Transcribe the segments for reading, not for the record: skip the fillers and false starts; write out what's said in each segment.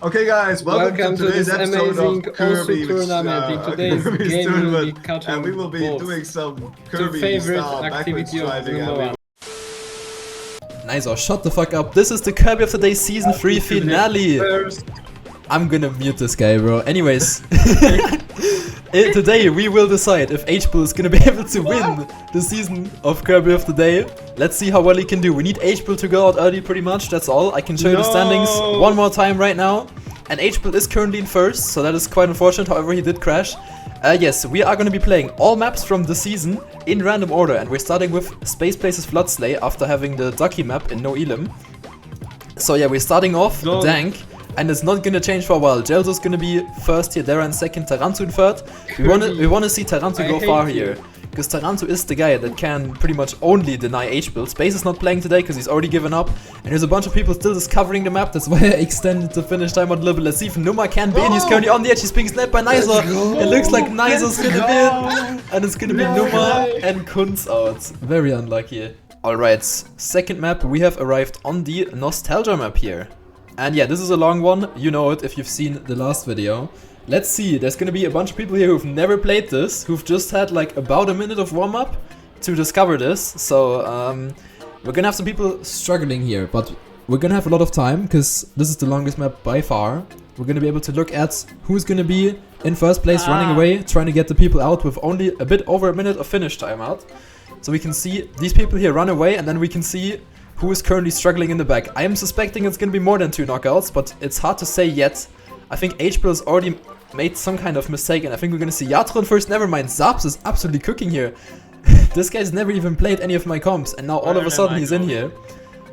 Okay, guys, welcome to today's this episode amazing of Kirby, tournament. In today's Kirby's game, we will be tournament, catching and we will be balls. doing some Your Kirby favorite style backwards activity of driving. number one. Nice, oh, shut the fuck up. This is the Kirby of the Day Season 3 finale. I'm gonna mute this guy, bro. Anyways, today we will decide if Hbil is gonna be able to win the season of Kirby of the Day. Let's see how well he can do. We need Hbil to go out early pretty much, that's all. I can show you the standings one more time right now. And Hbil is currently in first, so that is quite unfortunate. However, he did crash. Yes, we are going to be playing all maps from the season in random order. And we're starting with Space Places Floodslay after having the Ducky map in No Elim. So yeah, we're starting off Dank. And it's not going to change for a while. Gelso's going to be first here, Dara in second, Tarantu in third. We wanna see Tarantu go far here. Because Tarantu is the guy that can pretty much only deny Hbil. Space is not playing today because he's already given up. And there's a bunch of people still discovering the map. That's why I extended the finish time out a little bit. Let's see if Numa can be in. He's currently on the edge. He's being sniped by Nizer. It looks like Nizer's gonna be in. And it's gonna be Numa and Kunz out. Very unlucky. Alright, second map. We have arrived on the Nostalgia map here. And yeah, this is a long one. You know it if you've seen the last video. Let's see, there's gonna be a bunch of people here who've never played this, who've just had like about a minute of warm-up to discover this. So we're gonna have some people struggling here, but we're gonna have a lot of time because this is the longest map by far. We're gonna be able to look at who's gonna be in first place running away, trying to get the people out with only a bit over a minute of finish time out. So we can see these people here run away, and then we can see who is currently struggling in the back. I am suspecting it's gonna be more than 2 knockouts, but it's hard to say yet. I think Hbil has already made some kind of mistake, and I think we're gonna see Yatron first. Never mind, Zaps is absolutely cooking here. This guy's never even played any of my comps, and now all of a sudden he's in here.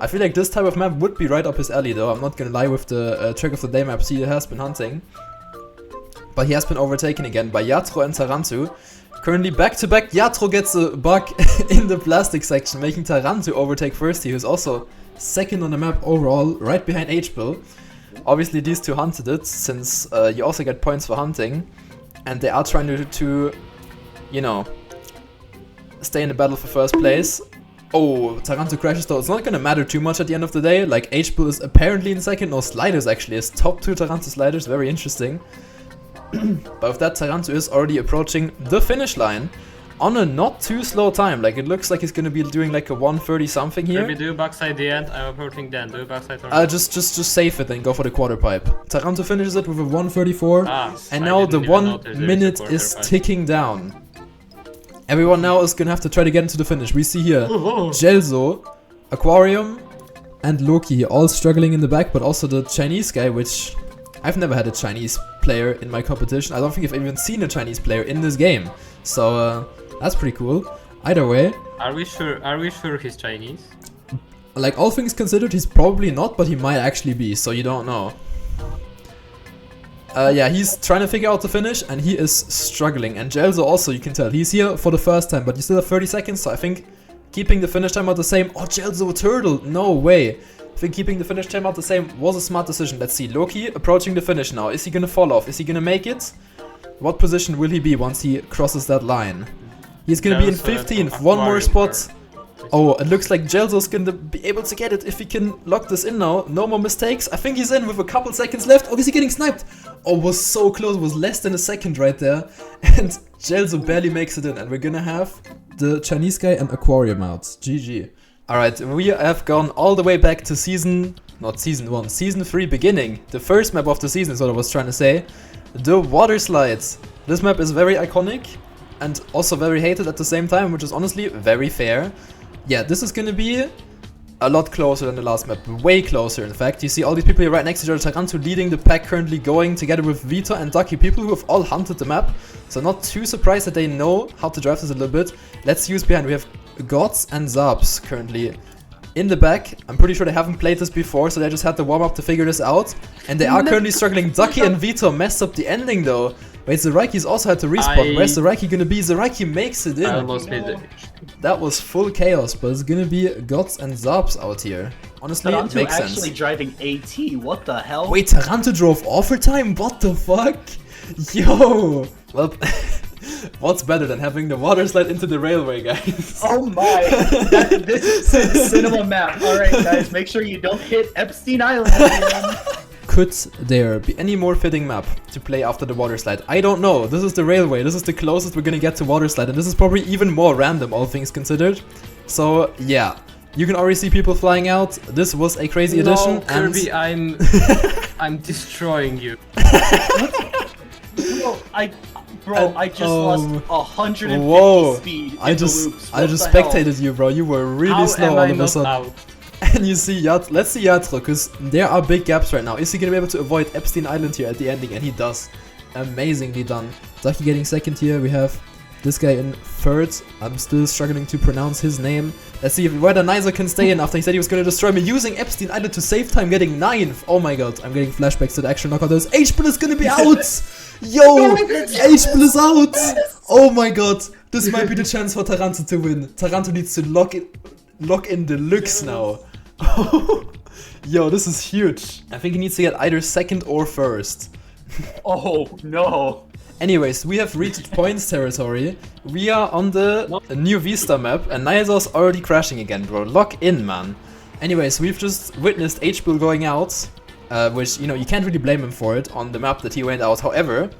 I feel like this type of map would be right up his alley though. I'm not gonna lie with the Track of the Day maps he has been hunting. But he has been overtaken again by Yatro and Tarantu. Currently back to back, Yatro gets a bug in the plastic section, making Tarantu overtake first. He was also second on the map overall, right behind Hbil. Obviously these two hunted it, since you also get points for hunting. And they are trying to you know, stay in the battle for first place. Oh, Tarantu crashes though. It's not gonna matter too much at the end of the day. Like, Hbil is apparently in second. No, Sliders actually is top 2 Tarantu Sliders. Very interesting. But with that, Tarantu is already approaching the finish line on a not too slow time. Like, it looks like he's gonna be doing like a 1:30 something here. Maybe do backside the end. I'm approaching then. Do backside or just save it and go for the quarter pipe. Tarantu finishes it with a 1:34, and now the 1 minute is ticking down. Everyone now is gonna have to try to get into the finish. We see here Gelso, Aquarium, and Loki all struggling in the back, but also the Chinese guy, which I've never had a Chinese player in my competition. I don't think I've even seen a Chinese player in this game. So that's pretty cool. Either way. Are we sure he's Chinese? Like, all things considered, he's probably not, but he might actually be, so you don't know. Yeah, he's trying to figure out the finish, and he is struggling. And Gelso also, you can tell, he's here for the first time, but you still have 30 seconds, so I think keeping the finish time out the same... Oh, Gelso turtle! No way! I think keeping the finish time out the same was a smart decision. Let's see, Loki approaching the finish now. Is he gonna fall off? Is he gonna make it? What position will he be once he crosses that line? He's gonna be in 15th, one more spot. Oh, it looks like Gelso's gonna be able to get it if he can lock this in now. No more mistakes. I think he's in with a couple seconds left. Oh, is he getting sniped? Oh, was so close. Was less than a second right there. And Gelso barely makes it in. And we're gonna have the Chinese guy and Aquarium out. GG. Alright, we have gone all the way back to season 3 beginning. The first map of the season is what I was trying to say. The water slides. This map is very iconic and also very hated at the same time, which is honestly very fair. Yeah, this is gonna be a lot closer than the last map, way closer in fact. You see all these people here right next to each other. Tarantu leading the pack, currently going together with Vito and Ducky, people who have all hunted the map. So not too surprised that they know how to drive this a little bit. Let's use behind. We have Gods and Zaps currently in the back. I'm pretty sure they haven't played this before, so they just had the warm-up to figure this out. And they are currently struggling. Ducky and Vito messed up the ending though. Wait, Zaraiki's also had to respawn. Where's Zaraiki gonna be? Zaraiki makes it in. I almost made it. That was full chaos, but it's gonna be Gods and Zaps out here. Honestly, it makes sense. Actually driving AT, what the hell? Wait, Tarantu drove overtime? What the fuck? Yo! Well, what's better than having the water slide into the railway, guys? Oh my! This is cinema map. Alright guys, make sure you don't hit Epstein Island again. could there be any more fitting map to play after the water slide? I don't know. This is the railway. This is the closest we're gonna get to water slide, and this is probably even more random, all things considered. So yeah, you can already see people flying out. This was a crazy addition. Kirby, and I'm destroying you. Bro, I just lost 150 whoa! speed. I in the just loops. I What just the hell? spectated you, bro. You were really How slow am all I of a not sudden. out? And you see let's see Yatro, because there are big gaps right now. Is he gonna be able to avoid Epstein Island here at the ending? And he does. Amazingly done. Zaki getting second here. We have this guy in third. I'm still struggling to pronounce his name. Let's see if whether Nizer can stay in after he said he was gonna destroy me, using Epstein Island to save time, getting 9th. Oh my god, I'm getting flashbacks to the actual knockout. There's Hbil is gonna be out! Yo! Hbil is out! Oh my god, this might be the chance for Tarantu to win. Tarantu needs to lock in deluxe now. Yo, this is huge. I think he needs to get either second or first. Oh no. Anyways, we have reached points territory. We are on the New Vista map, and Nizer's already crashing again, bro. Lock in, man. Anyways, we've just witnessed Hbil going out, which, you know, you can't really blame him for it on the map that he went out. However,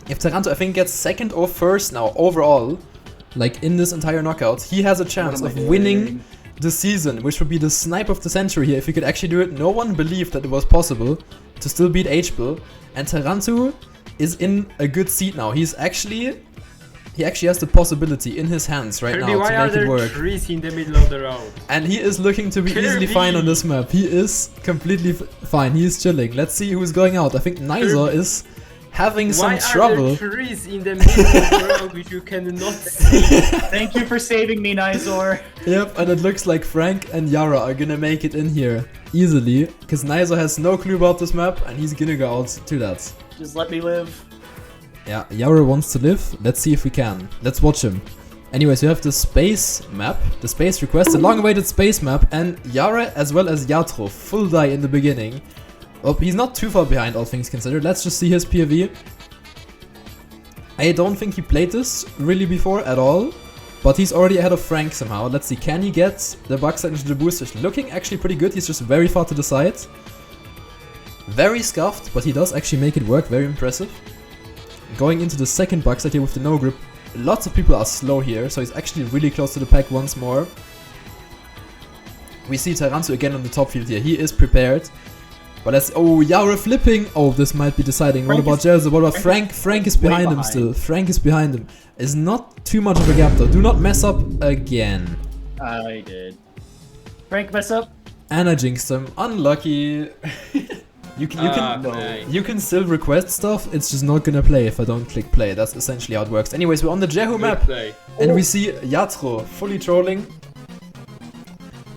if Tarantu, I think, gets second or first now overall, like in this entire knockout, he has a chance of winning the season, which would be the snipe of the century here if he could actually do it. No one believed that it was possible to still beat Hbil, and Tarantu is in a good seat now. He actually has the possibility in his hands right Kirby, now why to are make it there work. trees in the middle of the road? And he is looking to be easily fine on this map. He is completely fine. He is chilling. Let's see who's going out. I think Nizer is having some trouble. Why are there trees in the middle of the road which you cannot see? Thank you for saving me, Nizor. Yep, and it looks like Frank and Yara are gonna make it in here easily, because Nizer has no clue about this map, and he's gonna go out to that. Just let me live. Yeah, Yara wants to live. Let's see if we can. Let's watch him. Anyways, we have the space map, the space request, the long-awaited space map, and Yara as well as Yatro, full die in the beginning. Oh, he's not too far behind, all things considered. Let's just see his POV. I don't think he played this really before at all, but he's already ahead of Frank somehow. Let's see, can he get the backside into the booster? Looking actually pretty good. He's just very far to the side. Very scuffed, but he does actually make it work. Very impressive. Going into the second backside here with the no grip. Lots of people are slow here, so he's actually really close to the pack once more. We see Tarantu again on the top field here. He is prepared. But let's... Oh, Yara flipping! Oh, this might be deciding. What about Jelza? What about Frank? Frank is behind him still. Frank is behind him. Is not too much of a gap though. Do not mess up again. I did. Frank, mess up. And I jinxed him. Unlucky. You can still request stuff, it's just not gonna play if I don't click play. That's essentially how it works. Anyways, we're on the Jehu map, and we see Yatro fully trolling.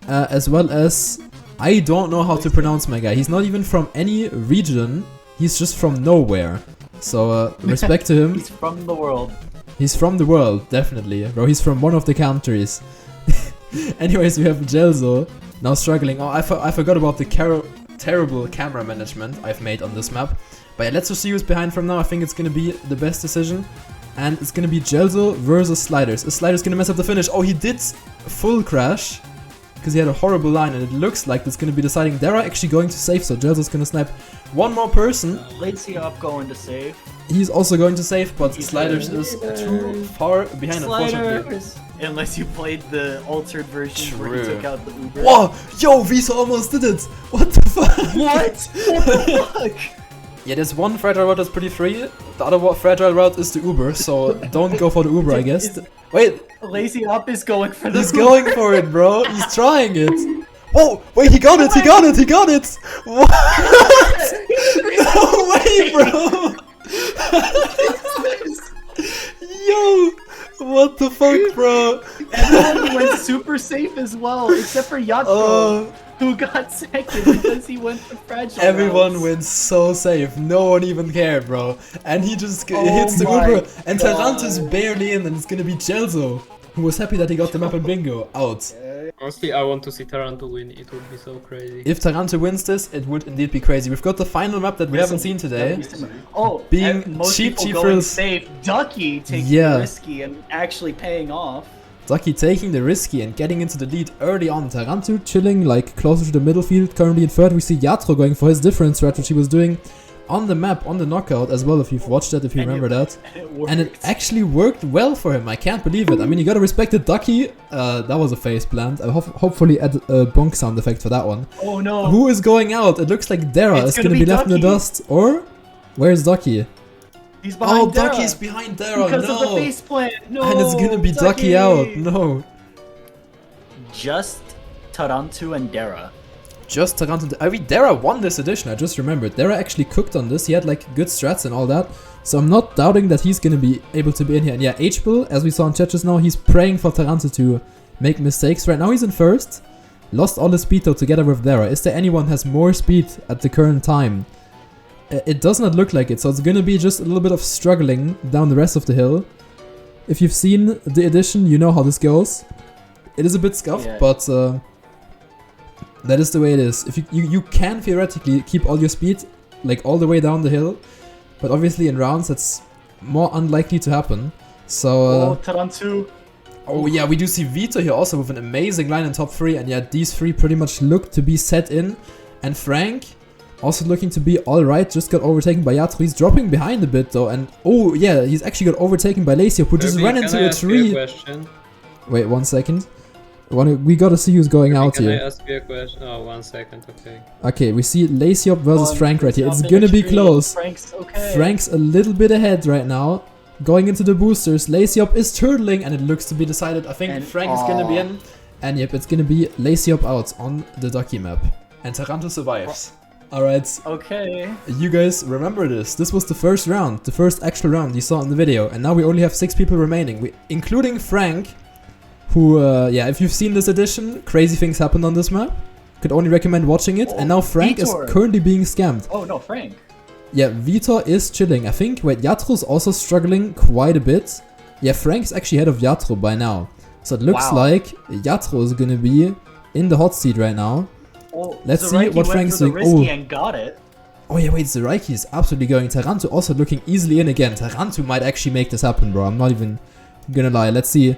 As well as... I don't know how to pronounce my guy. He's not even from any region. He's just from nowhere. So, respect to him. He's from the world. He's from the world, definitely. Bro, he's from one of the countries. Anyways, we have Jelzo now struggling. Oh, I forgot about the terrible camera management I've made on this map. But yeah, let's just see who's behind from now. I think it's gonna be the best decision. And it's gonna be Jelzo versus Sliders. Is Sliders gonna mess up the finish? Oh, he did full crash. Because he had a horrible line, and it looks like it's gonna be deciding. They're actually going to save, so Jelzo's gonna snipe one more person. Lazy up going to save. He's also going to save, but Sliders is too far behind, unfortunately. Unless you played the altered version where you took out the Uber. Whoa! Yo, Visa almost did it! What the fuck? What? What the fuck? Yeah, there's one fragile route that's pretty free. The other fragile route is the Uber, so don't go for the Uber, I guess. Wait! Lazy Up is going for the He's going for it, bro! He's trying it! Whoa! Wait, he got it! He got it! He got it! What? No way, bro! Yo! What the fuck, bro? Everyone went super safe as well, except for Yatro, who got second because he went for fragile. Everyone went so safe. No one even cared, bro. And he just hits the Uber, and Tarantu's barely in, and it's gonna be Jelzo, who was happy that he got the map in bingo out. Honestly, I want to see Tarantu win. It would be so crazy. If Tarantu wins this, it would indeed be crazy. We've got the final map that we haven't seen today. Being most cheap people going frills. safe, Ducky taking risky and actually paying off. Ducky taking the risky and getting into the lead early on. Tarantu chilling like closer to the middle field, currently in third. We see Yatro going for his different strat, which he was doing on the map, on the knockout as well, if you've watched that, if you remember that. And it actually worked well for him, I can't believe it. I mean, you gotta respect it, Ducky. That was a face plant. I'll hopefully add a bonk sound effect for that one. Oh no. Who is going out? It looks like Dara is gonna be left in the dust. Or, where's Ducky? He's behind Dara. Ducky's behind Dara, because no! of the face plant, no! And it's gonna be Ducky out, no! Just Tarantu and Dara. Just Tarantu. I mean, Dara won this edition, I just remembered. Dara actually cooked on this, he had like good strats and all that. So I'm not doubting that he's gonna be able to be in here. And yeah, Hbil, as we saw in chat just now, he's praying for Tarantu to make mistakes. Right now he's in first. Lost all his speed though together with Dara. Is there anyone who has more speed at the current time? It does not look like it, so it's gonna be just a little bit of struggling down the rest of the hill. If you've seen the edition, you know how this goes. It is a bit scuffed, Yeah. but that is the way it is. If you can theoretically keep all your speed like all the way down the hill, but obviously in rounds that's more unlikely to happen. So Tarantu. oh yeah, we do see Vito here also with an amazing line in top 3, and yeah, these 3 pretty much look to be set in. And Frank also looking to be alright, just got overtaken by Yatro. He's dropping behind a bit though, and oh yeah, he's actually got overtaken by Lacey, who just ran into a tree. Wait, 1 second. We gotta see who's going out here. Can I ask you a question? Oh, 1 second, okay. Okay, we see Laceyop versus Oh, Frank right here. It's up in gonna the be tree. close. Frank's okay. Frank's a little bit ahead right now. Going into the boosters. Laceyop is turtling, and it looks to be decided. I think And- Frank is gonna be in. And yep, it's gonna be Laceyop out on the Ducky map. And Tarantu survives. Alright, Okay. you guys remember this. This was the first round, the first actual round you saw in the video. And now we only have 6 people remaining, including Frank, who, yeah, if you've seen this edition, crazy things happened on this map. Could only recommend watching it. And now Frank Vitor. is currently being scammed. Oh no, Frank. Yeah, Vitor is chilling. I think, wait, Yatro's also struggling quite a bit. Yeah, Frank's actually ahead of Yatro by now. So it looks like Yatro is gonna be in the hot seat right now. Oh, Let's see Zoraiki what went Frank's for the doing. risky Oh. and got it. Oh yeah, wait, Zoraiki is absolutely going. Tarantu also looking easily in again. Tarantu might actually make this happen, bro. I'm not even gonna lie. Let's see.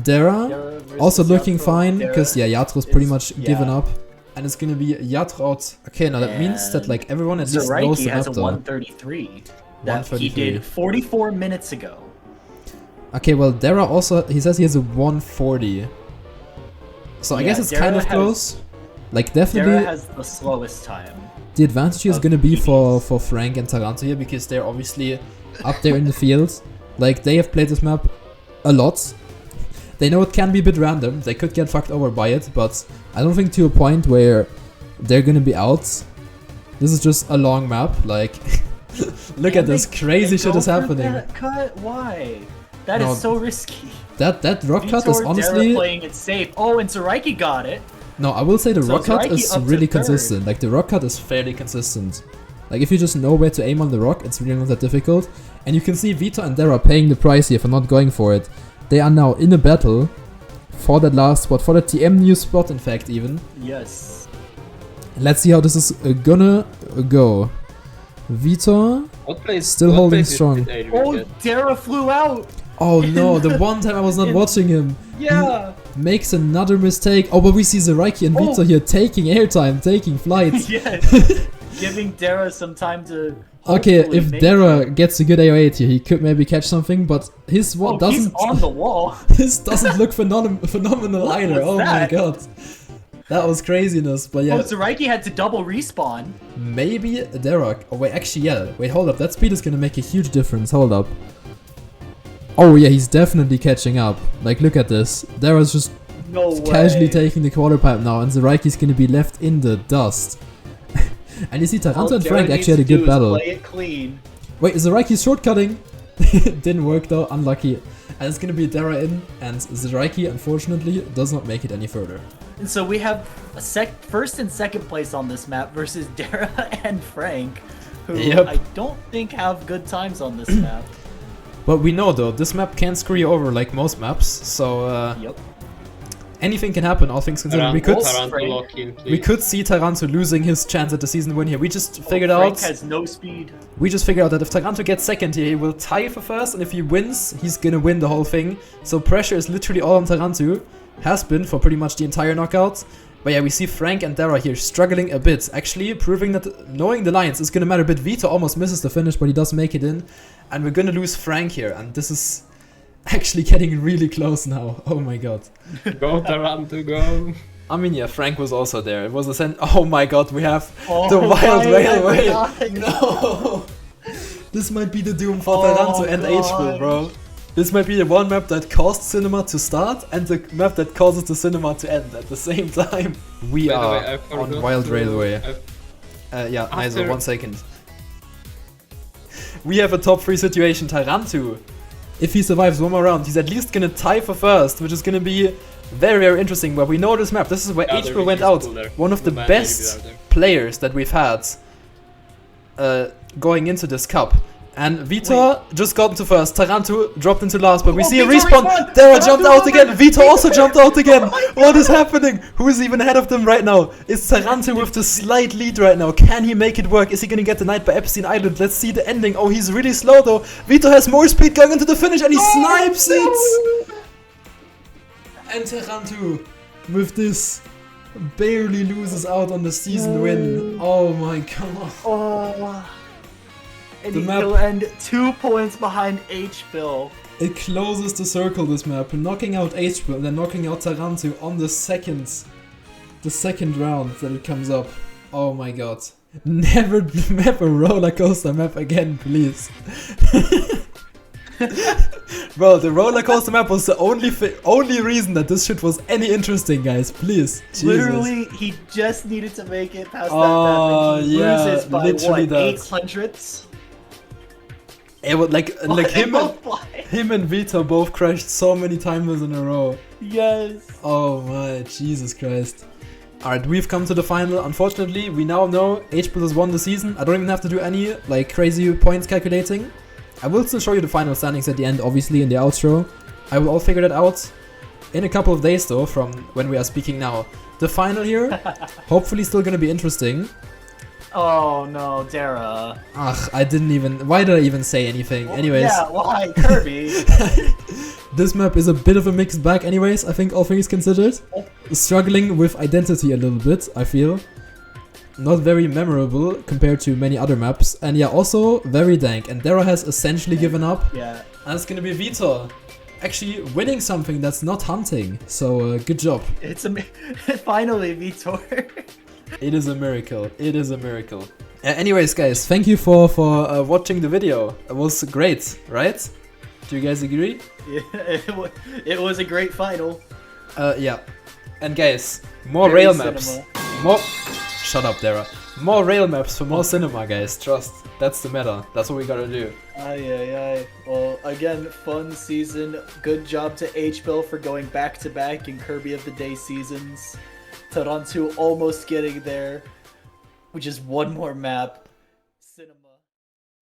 Dara versus also looking Yatro. fine, Dara because yeah, Yatro's pretty is- much yeah. given up. And it's gonna be Yatro out. Okay, now that means that like everyone at least knows Zoraiki the has map a though. 133 that he 133. did 44 minutes ago. Okay, well, Dara also, he says he has a 140. So I Yeah, guess it's Dara kind of has- close. Like, Dara definitely, has the slowest time. the advantage is of gonna be for PDs. Frank and Tarantu here, because they're obviously up there in the field. Like, they have played this map a lot. They know it can be a bit random. They could get fucked over by it, but I don't think to a point where they're gonna be out. This is just a long map, like, look at this, crazy shit is happening. That cut? Why? That is No, so risky. That rock cut is Vitor, honestly... Dara playing it safe. Oh, and Zoraiki got it. No, I will say the So rock cut Zoraiki is up to really third. consistent. Like, the rock cut is fairly consistent. Like, if you just know where to aim on the rock, it's really not that difficult. And you can see Vito and Dara paying the price here for not going for it. They are now in a battle for that last spot, for the TM new spot, in fact, even. Yes. Let's see how this is gonna go. Vito still holding strong. Oh, Dara flew out. Oh no, the one time I was not watching him. Yeah. Makes another mistake. Oh, but we see Zoraiki and Vito here taking airtime, taking flights. Yes. Giving Dara some time to. Okay, hopefully if make Dara it. gets a good AO8 here, he could maybe catch something, but his one Oh, he's doesn't. on the wall. His doesn't look phenomenal What either. was Oh my that? god, that was craziness. But yeah, Oh, Zoraiki had to double respawn. maybe Dara. Oh wait, actually, yeah. Wait, hold up. That speed is gonna make a huge difference. Hold up. Oh yeah, he's definitely catching up. Like, look at this. Dara's just No way. casually taking the quarter pipe now, and Zoraiki's gonna be left in the dust. And you see, Tarantu and Frank actually had a good battle. Play it clean. Wait, Zoraiki's shortcutting. Didn't work though, unlucky. And it's gonna be Dara in, and Zoraiki unfortunately does not make it any further. And so we have a first and second place on this map versus Dara and Frank, who Yep. I don't think have good times on this map. But we know though, this map can screw you over like most maps, so Yep. anything can happen, all things considered. Tarantu lock in, please. We could see Tarantu losing his chance at the season win here. We just figured Frank out. has no speed. We just figured out that if Tarantu gets second here, he will tie for first, and if he wins, he's gonna win the whole thing. So pressure is literally all on Tarantu. Has been for pretty much the entire knockout. But yeah, we see Frank and Dara here struggling a bit. Actually, proving that knowing the lines is gonna matter a bit. Vito almost misses the finish, but he does make it in. And we're gonna lose Frank here, and this is actually getting really close now. Oh my god. Go Tarantu, go. I mean, yeah, Frank was also there. It was a oh my god, we have Oh the Wild my Railway. God. No! This might be the doom for Oh Tarantu and God. Hbil, bro. This might be the one map that caused cinema to start and the map that causes the cinema to end at the same time. We By the are way, I forgot on Wild to- Railway. Yeah, Nizel, 1 second. We have a top 3 situation, Tarantu. If he survives one more round, he's at least gonna tie for first, which is gonna be very, very interesting. But we know this map. This is where Yeah, Hbil went out. One of the best players that we've had going into this cup. And Vitor just got into first, Tarantu dropped into last, but we see a Vitor respawn. respawned. Dara Tarantu jumped out won again. it. Vitor also jumped out again. Oh my What is happening? Who is even ahead of them right now? Is Tarantu with the slight lead right now? Can he make it work? Is he gonna get denied by Epstein Island? Let's see the ending. Oh, he's really slow though. Vitor has more speed going into the finish and he snipes it. And Tarantu with this barely loses out on the season win. Oh my god. Oh. And The map- he'll end 2 points behind Hbil. It closes the circle, this map, knocking out Hbil and then knocking out Tarantu on the second round that it comes up. Oh my god. Never map a roller coaster map again, please. Bro, the roller coaster map was the only reason that this shit was any interesting, guys. Please. Jesus. Literally, he just needed to make it past Oh, that map. And he yeah, loses by literally what, that. 800s? It was like him and Vitor both crashed so many times in a row. Yes. Oh my, Jesus Christ. Alright, we've come to the final. Unfortunately, we now know Hbil has won the season. I don't even have to do any like crazy points calculating. I will still show you the final standings at the end, obviously, in the outro. I will all figure that out in a couple of days though, from when we are speaking now. The final here, hopefully still gonna be interesting. Oh no, Dara. Ugh, I didn't even... Why did I even say anything? Anyways. Yeah, why? Kirby. This map is a bit of a mixed bag anyways, I think all things considered. Struggling with identity a little bit, I feel. Not very memorable compared to many other maps. And yeah, also very dank. And Dara has essentially given up. Yeah. And it's gonna be Vitor actually winning something that's not hunting. So good job. It's a finally Vitor. It is a miracle. It is a miracle. Anyways, guys, thank you for watching the video. It was great, right? Do you guys agree? Yeah, it was a great final. Yeah. And guys, more Very rail cinema. maps. More. Shut up, Dara. More rail maps for more cinema, guys. Trust. That's the meta. That's what we gotta do. Aye. Well, again, fun season. Good job to Hbil for going back-to-back in Kirby of the Day seasons. Tarantu almost getting there, which is one more map.